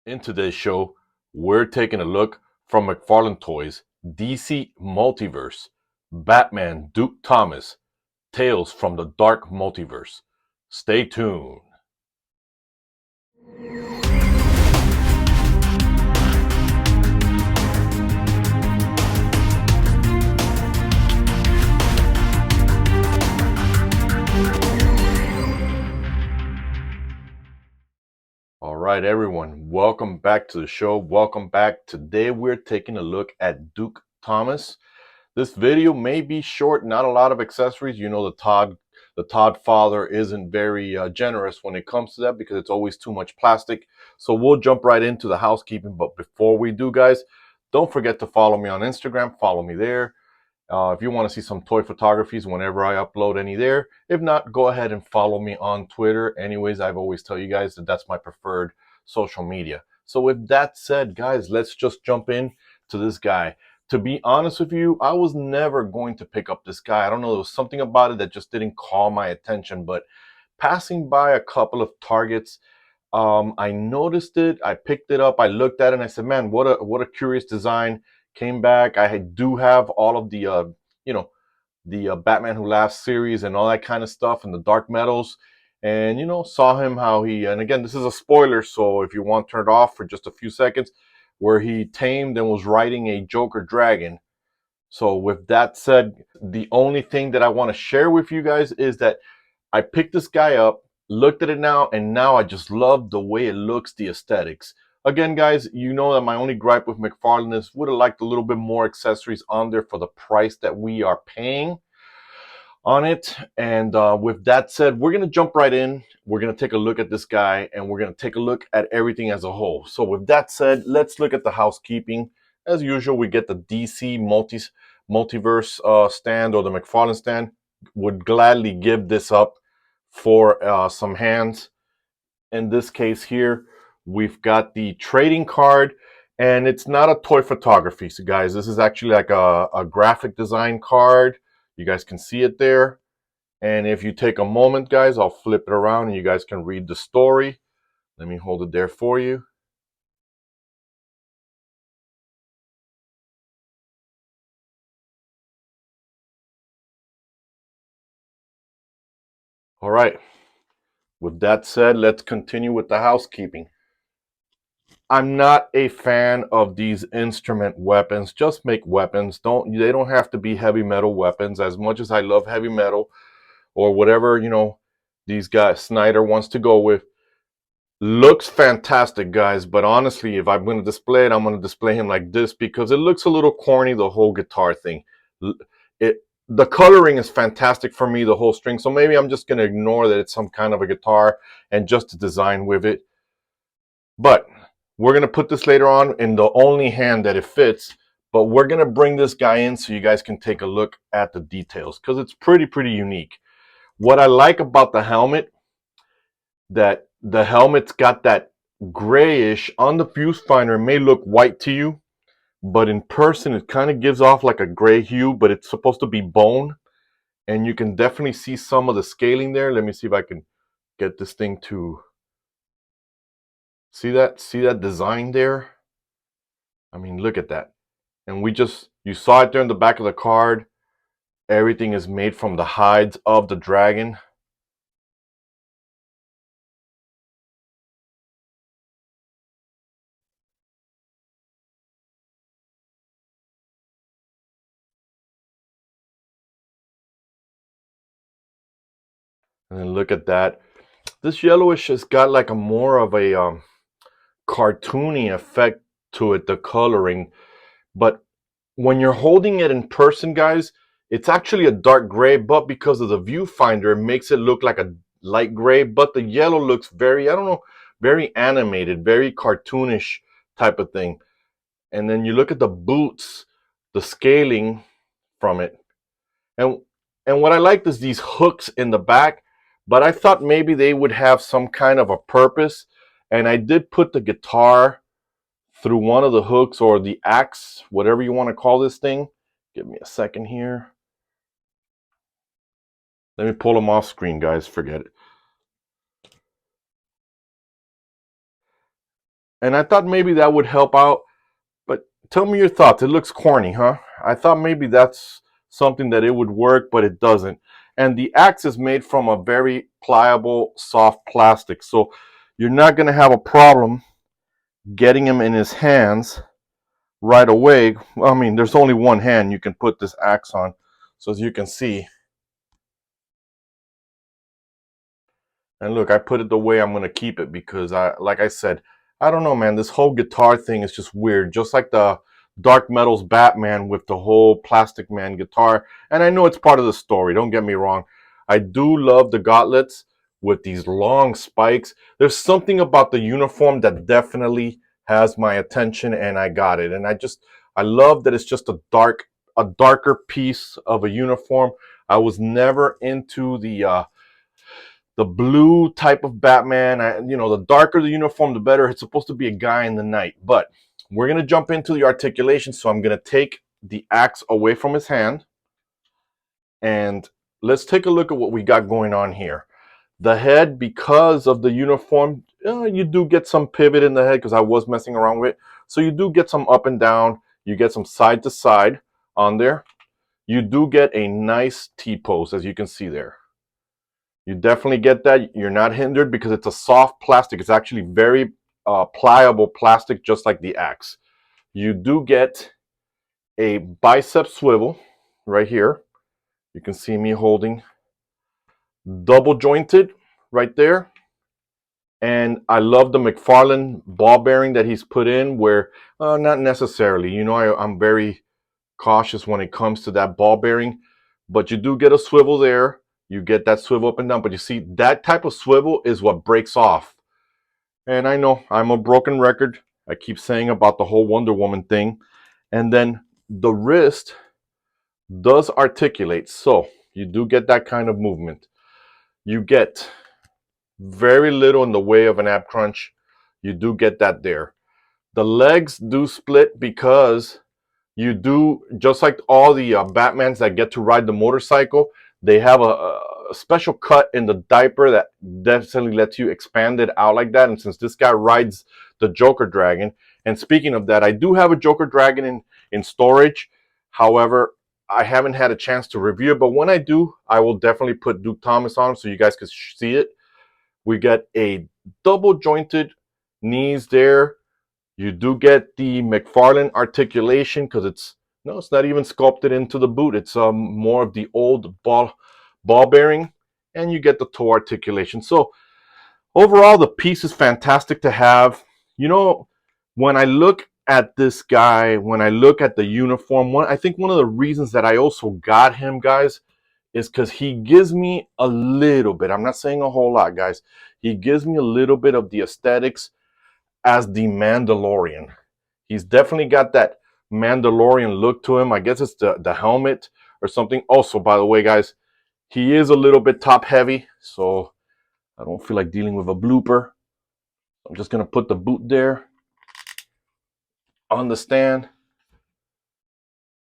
In today's show, we're taking a look from McFarlane Toys, DC Multiverse, Batman Duke Thomas, Tales from the Dark Multiverse. Stay tuned. All right, everyone, welcome back to the show. Welcome back. Today, we're taking a look at Duke Thomas. This video may be short, not a lot of accessories. You know, the Todd father isn't very generous when it comes to that because it's always too much plastic. So we'll jump right into the housekeeping. But before we do, guys, don't forget to follow me on Instagram. Follow me there. If you want to see some toy photographies whenever I upload any there. If not, go ahead and follow me on Twitter. Anyways, I've always tell you guys that that's my preferred social media. So with that said, guys, let's just jump in to this guy. To be honest with you, I was never going to pick up this guy. I don't know, there was something about it that just didn't call my attention, but passing by a couple of Targets, I noticed it, I picked it up, I looked at it, and I said, man, what a curious design. Came back, I do have all of the, the Batman Who Laughs series and all that kind of stuff and the Dark Metals. And, saw him how he, and again, this is a spoiler, so if you want, turn it off for just a few seconds, where he tamed and was riding a Joker dragon. So with that said, the only thing that I want to share with you guys is that I picked this guy up, looked at it now, and now I just love the way it looks, the aesthetics. Again, guys, you know that my only gripe with McFarlane is would have liked a little bit more accessories on there for the price that we are paying on it. And with that said, we're going to jump right in. We're going to take a look at this guy, and we're going to take a look at everything as a whole. So with that said, let's look at the housekeeping. As usual, we get the DC Multiverse stand, or the McFarlane stand. Would gladly give this up for some hands. In this case here, we've got the trading card, and it's not a toy photography. So guys, this is actually like a graphic design card. You guys can see it there. And if you take a moment, guys, I'll flip it around and you guys can read the story. Let me hold it there for you. All right. With that said, let's continue with the housekeeping. I'm not a fan of these instrument weapons. Just make weapons. They don't have to be heavy metal weapons. As much as I love heavy metal or whatever, these guys Snyder wants to go with. Looks fantastic, guys, but honestly, if I'm going to display it, I'm going to display him like this because it looks a little corny, the whole guitar thing. The coloring is fantastic for me, the whole string, so maybe I'm just going to ignore that it's some kind of a guitar and just to design with it. But we're going to put this later on in the only hand that it fits, but we're going to bring this guy in so you guys can take a look at the details because it's pretty unique. What I like about the helmet, that the helmet's got that grayish. On the viewfinder, it may look white to you, but in person it kind of gives off like a gray hue, but it's supposed to be bone, and you can definitely see some of the scaling there. Let me see if I can get this thing to see that design there. I mean, look at that. And you saw it there in the back of the card. Everything is made from the hides of the dragon. And then look at that. This yellowish has got like a more of a cartoony effect to it, the coloring. But when you're holding it in person, guys, it's actually a dark gray, but because of the viewfinder, it makes it look like a light gray. But the yellow looks very, I don't know, very animated, very cartoonish type of thing. And then you look at the boots, the scaling from it. And what I liked is these hooks in the back, but I thought maybe they would have some kind of a purpose. And I did put the guitar through one of the hooks, or the axe, whatever you want to call this thing. Give me a second here. Let me pull them off screen, guys. Forget it. And I thought maybe that would help out. But tell me your thoughts. It looks corny, huh? I thought maybe that's something that it would work, but it doesn't. And the axe is made from a very pliable, soft plastic. So you're not going to have a problem getting him in his hands right away. Well, I mean, there's only one hand you can put this axe on. So as you can see, and look, I put it the way I'm going to keep it because like I said, I don't know, man, this whole guitar thing is just weird. Just like the Dark Metal's Batman with the whole Plastic Man guitar. And I know it's part of the story, don't get me wrong. I do love the gauntlets with these long spikes. There's something about the uniform that definitely has my attention, and I got it. And I love that it's just a darker piece of a uniform. I was never into the blue type of Batman. The darker the uniform, the better. It's supposed to be a guy in the night. But we're going to jump into the articulation. So I'm going to take the axe away from his hand. And let's take a look at what we got going on here. The head, because of the uniform, you do get some pivot in the head because I was messing around with it. So you do get some up and down. You get some side to side on there. You do get a nice T-pose, as you can see there. You definitely get that. You're not hindered because it's a soft plastic. It's actually very pliable plastic, just like the axe. You do get a bicep swivel right here. You can see me holding double jointed right there. And I love the McFarlane ball bearing that he's put in where, not necessarily, I'm very cautious when it comes to that ball bearing, but you do get a swivel there. You get that swivel up and down, but you see that type of swivel is what breaks off. And I know I'm a broken record. I keep saying about the whole Wonder Woman thing. And then the wrist does articulate. So you do get that kind of movement. You get very little in the way of an ab crunch. You do get that there. The legs do split because you do, just like all the Batmans that get to ride the motorcycle, they have a special cut in the diaper that definitely lets you expand it out like that. And since this guy rides the Joker Dragon, and speaking of that, I do have a Joker Dragon in storage. However, I haven't had a chance to review it, but when I do, I will definitely put Duke Thomas on so you guys can see it. We get a double jointed knees there. You do get the McFarlane articulation because it's not even sculpted into the boot. It's more of the old ball bearing, and you get the toe articulation. So overall, the piece is fantastic to have. When I look at this guy, when I look at the uniform, I think one of the reasons that I also got him, guys, is because he gives me a little bit. I'm not saying a whole lot, guys. He gives me a little bit of the aesthetics as the Mandalorian. He's definitely got that Mandalorian look to him. I guess it's the helmet or something. Also, by the way, guys, he is a little bit top heavy, so I don't feel like dealing with a blooper. I'm just going to put the boot there on the stand,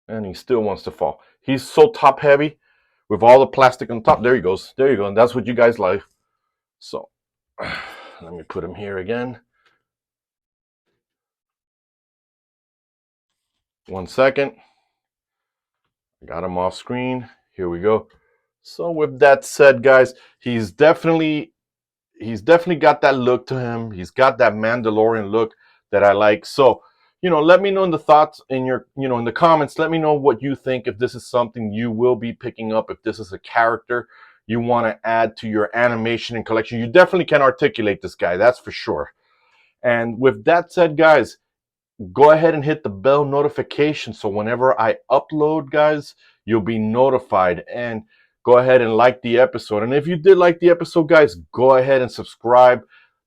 and he still wants to fall. He's so top heavy with all the plastic on top. There he goes. There you go. And that's what you guys like. So let me put him here again. 1 second. I got him off screen. Here we go. So with that said, guys, he's definitely got that look to him. He's got that Mandalorian look that I like. So, let me know in the thoughts in in the comments. Let me know what you think, if this is something you will be picking up, if this is a character you want to add to your animation and collection. You definitely can articulate this guy, that's for sure. And with that said, guys, go ahead and hit the bell notification so whenever I upload, guys, you'll be notified. And go ahead and like the episode. And if you did like the episode, guys, go ahead and subscribe.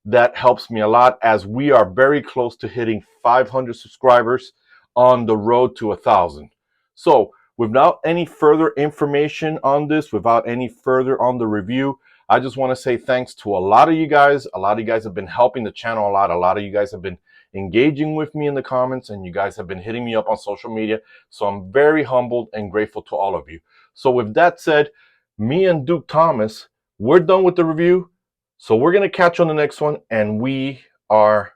That helps me a lot, as we are very close to hitting 500 subscribers on the road to 1,000. So without any further information on this, without any further on the review, I just want to say thanks to a lot of you guys. A lot of you guys have been helping the channel a lot. A lot of you guys have been engaging with me in the comments, and you guys have been hitting me up on social media. So I'm very humbled and grateful to all of you. So with that said, me and Duke Thomas, we're done with the review. So we're going to catch you on the next one, and we are